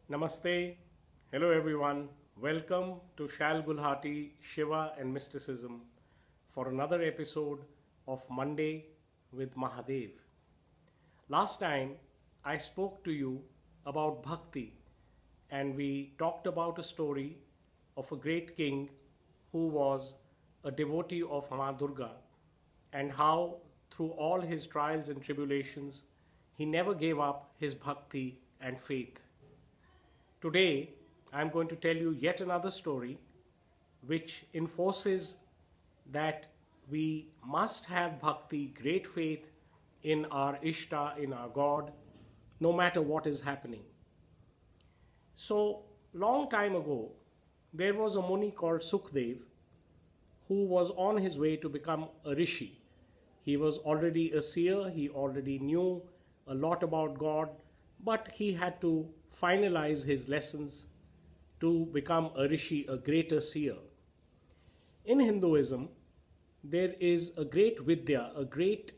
Namaste. Hello everyone. Welcome to Shal Gulhati, Shiva and Mysticism for another episode of Monday with Mahadev. Last time I spoke to you about Bhakti and we talked about a story of a great king who was a devotee of Ma Durga and how through all his trials and tribulations he never gave up his bhakti and faith. Today, I'm going to tell you yet another story which enforces that we must have bhakti, great faith in our Ishta, in our God, no matter what is happening. So, long time ago, there was a Muni called Sukhdev who was on his way to become a rishi. He was already a seer, he already knew a lot about God, but he had to finalize his lessons to become a rishi, a greater seer. In Hinduism, there is a great vidya, a great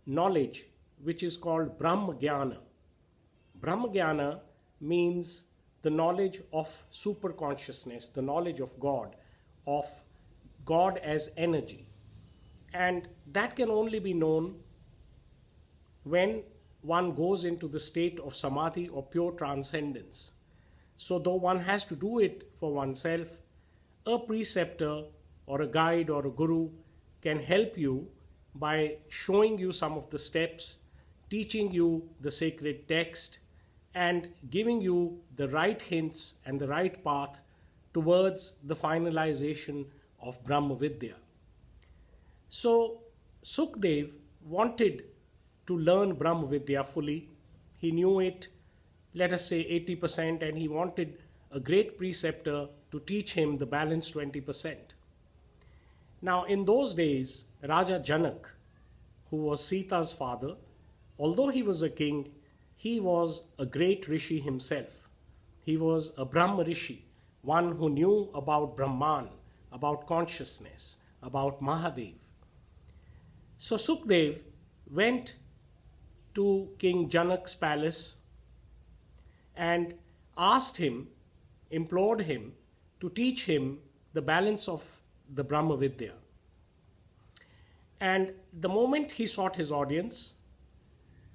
knowledge which is called Brahma Jnana. Brahma Jnana means the knowledge of super consciousness, the knowledge of God as energy. And that can only be known when one goes into the state of samadhi or pure transcendence. So, though one has to do it for oneself, a preceptor or a guide or a guru can help you by showing you some of the steps, teaching you the sacred text, and giving you the right hints and the right path towards the finalization of Brahma Vidya. So, Sukhdev wanted to learn Brahma Vidya fully. He knew it, let us say 80%, and he wanted a great preceptor to teach him the balance 20%. Now, in those days, Raja Janak, who was Sita's father, although he was a king, he was a great rishi himself. He was a Brahma rishi, one who knew about Brahman, about consciousness, about Mahadev. So Sukhdev went to King Janak's palace and asked him, implored him to teach him the balance of the Brahma Vidya. And the moment he sought his audience,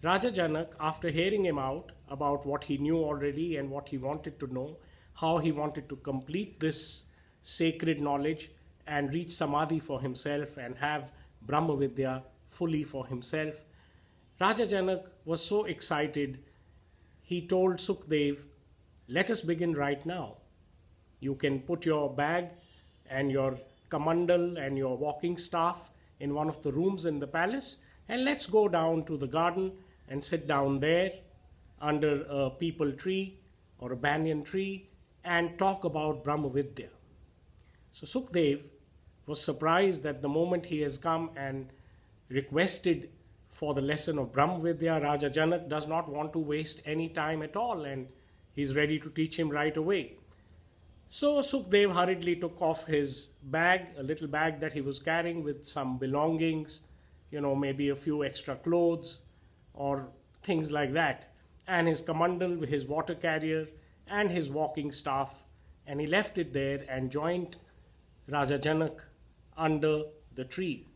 Raja Janak, after hearing him out about what he knew already and what he wanted to know, how he wanted to complete this sacred knowledge and reach Samadhi for himself and have Brahma Vidya fully for himself, Raja Janak was so excited, he told Sukhdev, let us begin right now. You can put your bag and your kamandal and your walking staff in one of the rooms in the palace, and let's go down to the garden and sit down there under a peepal tree or a banyan tree and talk about Brahma Vidya. So Sukhdev was surprised that the moment he has come and requested for the lesson of Brahma Vidya, Raja Janak does not want to waste any time at all and he's ready to teach him right away. So Sukhdev hurriedly took off his bag, a little bag that he was carrying with some belongings, maybe a few extra clothes or things like that, and his kamandal, his water carrier, and his walking staff, and he left it there and joined Raja Janak under the tree.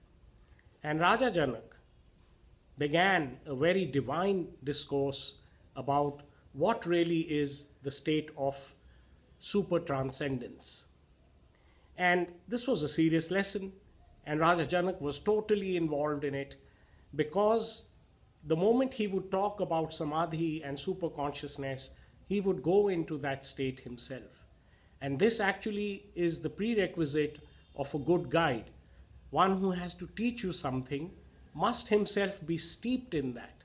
And Raja Janak began a very divine discourse about what really is the state of super transcendence. And this was a serious lesson, and Raja Janak was totally involved in it because the moment he would talk about samadhi and super consciousness, he would go into that state himself. And this actually is the prerequisite of a good guide. One who has to teach you something must himself be steeped in that.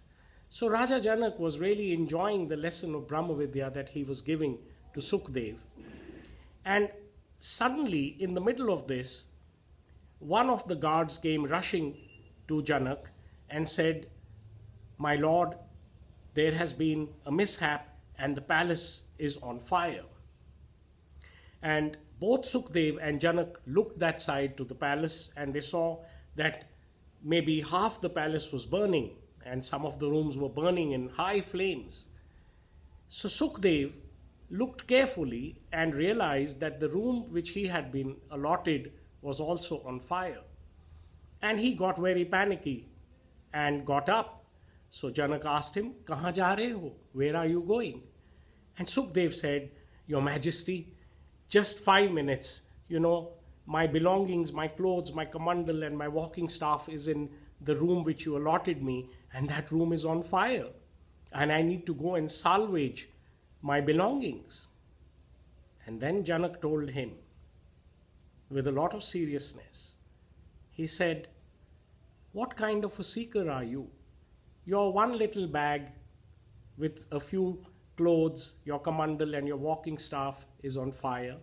So Raja Janak was really enjoying the lesson of Brahma Vidya that he was giving to Sukhdev. And suddenly, in the middle of this, one of the guards came rushing to Janak and said, "My lord, there has been a mishap and the palace is on fire." And both Sukhdev and Janak looked that side to the palace and they saw that maybe half the palace was burning and some of the rooms were burning in high flames. So Sukhdev looked carefully and realized that the room which he had been allotted was also on fire. And he got very panicky and got up. So Janak asked him, "Kahan ja rahe ho? Where are you going?" And Sukhdev said, "Your Majesty, just 5 minutes, my belongings, my clothes, my kamandal and my walking staff is in the room which you allotted me, and that room is on fire. And I need to go and salvage my belongings." And then Janak told him, with a lot of seriousness, he said, "What kind of a seeker are you? Your one little bag with a few clothes, your kamandal and your walking staff is on fire.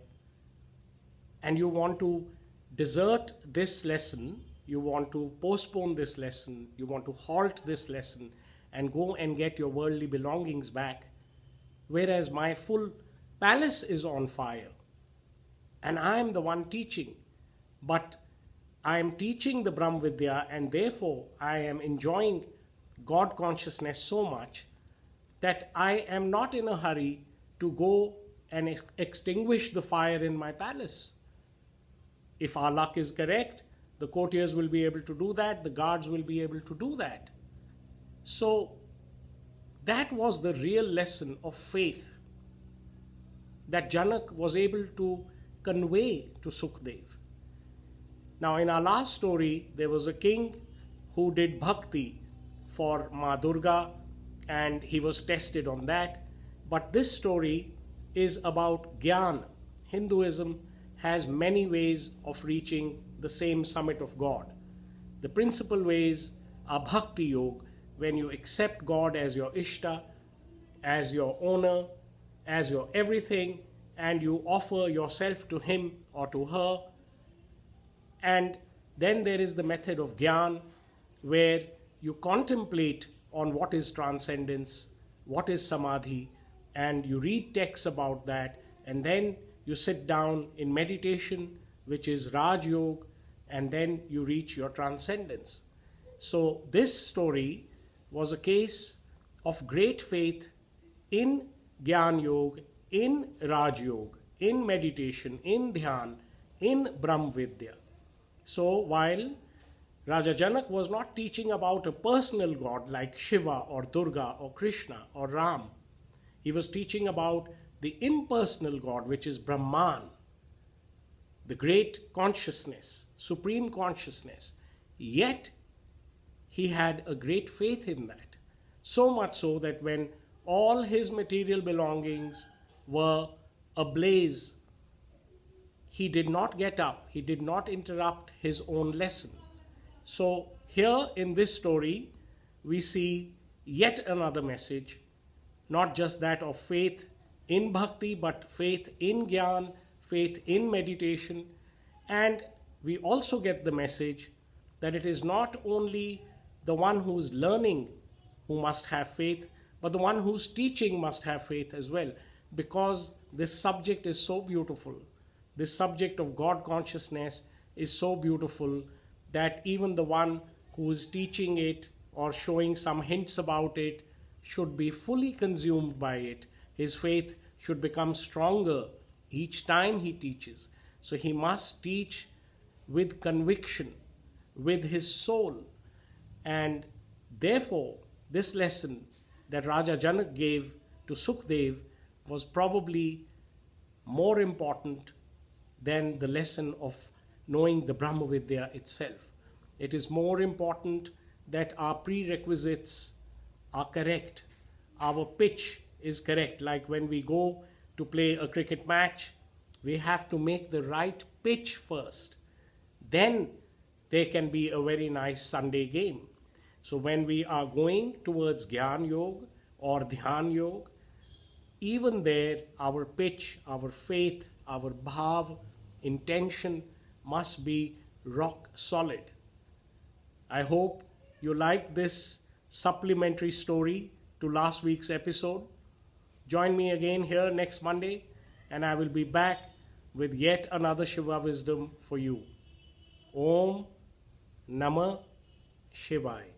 And you want to desert this lesson, you want to postpone this lesson, you want to halt this lesson and go and get your worldly belongings back, whereas my full palace is on fire. And I am the one teaching, but I am teaching the Brahm Vidya, and therefore I am enjoying God consciousness so much that I am not in a hurry to go and extinguish the fire in my palace. If our luck is correct, the courtiers will be able to do that, the guards will be able to do that." So that was the real lesson of faith that Janak was able to convey to Sukhdev. Now, in our last story, there was a king who did Bhakti for Ma Durga, and he was tested on that. But this story is about Gyan. Hinduism has many ways of reaching the same summit of God. The principal ways are Bhakti Yoga, when you accept God as your Ishta, as your owner, as your everything, and you offer yourself to him or to her. And then there is the method of Gyan, where you contemplate on what is transcendence, what is Samadhi, and you read texts about that, and then you sit down in meditation, which is Raj Yoga, and then you reach your transcendence. So this story was a case of great faith in Gyan Yoga, in Raj Yoga, in meditation, in Dhyan, in Brahm Vidya. So while Raja Janak was not teaching about a personal God like Shiva or Durga or Krishna or Ram, he was teaching about the impersonal God, which is Brahman, the great consciousness, supreme consciousness. Yet he had a great faith in that. So much so that when all his material belongings were ablaze, he did not get up, he did not interrupt his own lesson. So here in this story, we see yet another message, not just that of faith in bhakti, but faith in Gyan, faith in meditation. And we also get the message that it is not only the one who is learning who must have faith, but the one who's teaching must have faith as well, because this subject is so beautiful. This subject of God consciousness is so beautiful that even the one who is teaching it or showing some hints about it should be fully consumed by it. His faith should become stronger each time he teaches. So he must teach with conviction, with his soul. And therefore, this lesson that Raja Janak gave to Sukhdev was probably more important than the lesson of knowing the Brahma Vidya itself. It is more important that our prerequisites are correct, our pitch is correct. Like when we go to play a cricket match, we have to make the right pitch first. Then there can be a very nice Sunday game. So when we are going towards Gyan Yoga or Dhyan Yoga, even there our pitch, our faith, our bhav, intention must be rock solid. I hope you liked this supplementary story to last week's episode. Join me again here next Monday, and I will be back with yet another Shiva wisdom for you. Om Namah Shivaya.